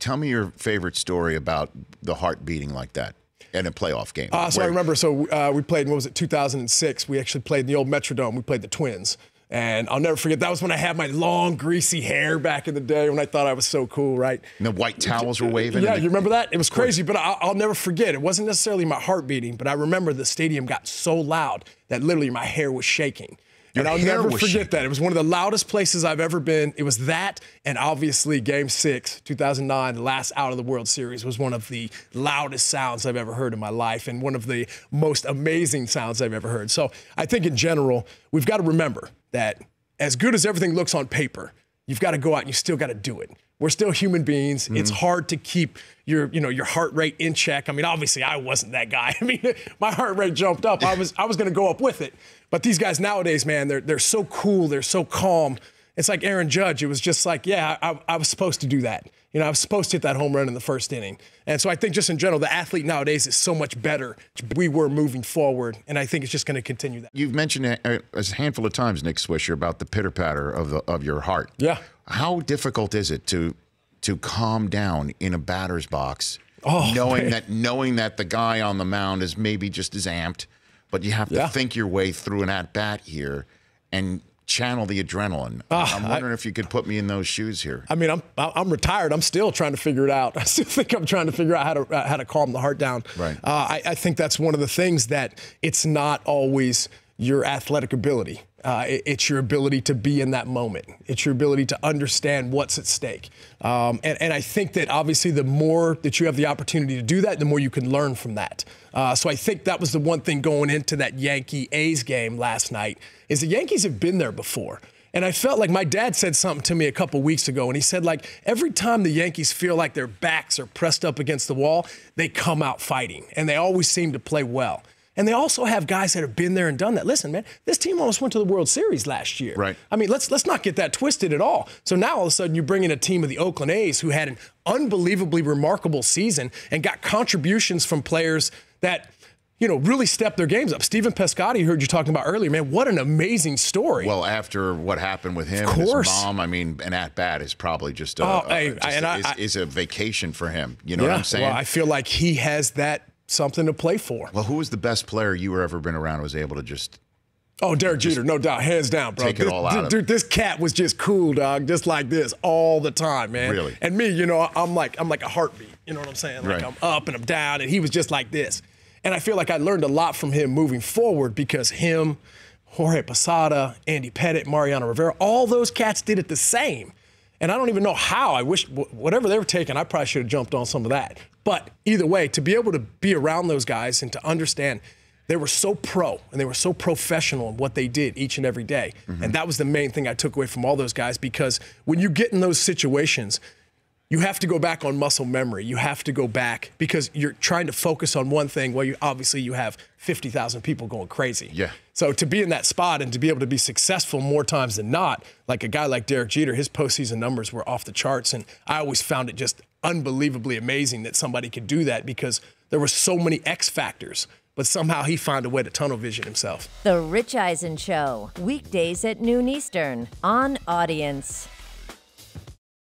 tell me your favorite story about the heart beating like that in a playoff game. So I remember, we played, what was it, 2006. We actually played in the old Metrodome. We played the Twins. And I'll never forget, that was when I had my long, greasy hair back in the day when I thought I was so cool, right? And the white towels were waving. Yeah, you remember that? It was crazy, but I'll never forget. It wasn't necessarily my heart beating, but I remember the stadium got so loud that literally my hair was shaking. And I'll never forget that. It was one of the loudest places I've ever been. It was that, and obviously Game 6, 2009, the last out of the World Series, was one of the loudest sounds I've ever heard in my life and one of the most amazing sounds I've ever heard. So I think in general, we've got to remember that as good as everything looks on paper, you've got to go out and you still got to do it. We're still human beings. Mm-hmm. It's hard to keep your heart rate in check. I mean, obviously I wasn't that guy. I mean, my heart rate jumped up. I was going to go up with it. But these guys nowadays, man, they're so cool. They're so calm. It's like Aaron Judge. It was just like, yeah, I was supposed to do that. I was supposed to hit that home run in the first inning. And so I think just in general, the athlete nowadays is so much better. We were moving forward, and I think it's just going to continue that. You've mentioned a handful of times, Nick Swisher, about the pitter-patter of your heart. Yeah. How difficult is it to calm down in a batter's box, knowing that the guy on the mound is maybe just as amped, but you have to think your way through an at-bat here and channel the adrenaline? I'm wondering if you could put me in those shoes here. I mean, I'm retired. I'm still trying to figure it out. I still think I'm trying to figure out how to calm the heart down. Right. I think that's one of the things that it's not always your athletic ability. It's your ability to be in that moment. It's your ability to understand what's at stake. And I think that obviously the more that you have the opportunity to do that, the more you can learn from that. So I think that was the one thing going into that Yankee-A's game last night is the Yankees have been there before. And I felt like my dad said something to me a couple weeks ago, and he said, like, every time the Yankees feel like their backs are pressed up against the wall, they come out fighting, and they always seem to play well. And they also have guys that have been there and done that. Listen, man, this team almost went to the World Series last year. Right. I mean, let's not get that twisted at all. So now all of a sudden you bring in a team of the Oakland A's who had an unbelievably remarkable season and got contributions from players that, really stepped their games up. Stephen Piscotty, heard you talking about earlier, man, what an amazing story. Well, after what happened with him and his mom, I mean, an at-bat is probably just a vacation for him. You know what I'm saying? Well, I feel like he has that something to play for. Well, who was the best player you were ever been around who was able to just... Oh, Derek Jeter, no doubt, hands down, bro. Take it all out of dude, this cat was just cool, dog, just like this all the time, man. Really? And me, I'm like a heartbeat. You know what I'm saying? Like I'm up and I'm down, and he was just like this. And I feel like I learned a lot from him moving forward because him, Jorge Posada, Andy Pettitte, Mariano Rivera, all those cats did it the same. And I don't even know how. I wish whatever they were taking, I probably should have jumped on some of that. But either way, to be able to be around those guys and to understand they were so pro and they were so professional in what they did each and every day. Mm-hmm. And that was the main thing I took away from all those guys, because when you get in those situations, you have to go back on muscle memory. You have to go back because you're trying to focus on one thing. Well, you have 50,000 people going crazy. Yeah. So to be in that spot and to be able to be successful more times than not, like a guy like Derek Jeter, his postseason numbers were off the charts. And I always found it just unbelievably amazing that somebody could do that because there were so many X factors. But somehow he found a way to tunnel vision himself. The Rich Eisen Show, weekdays at noon Eastern on Audience.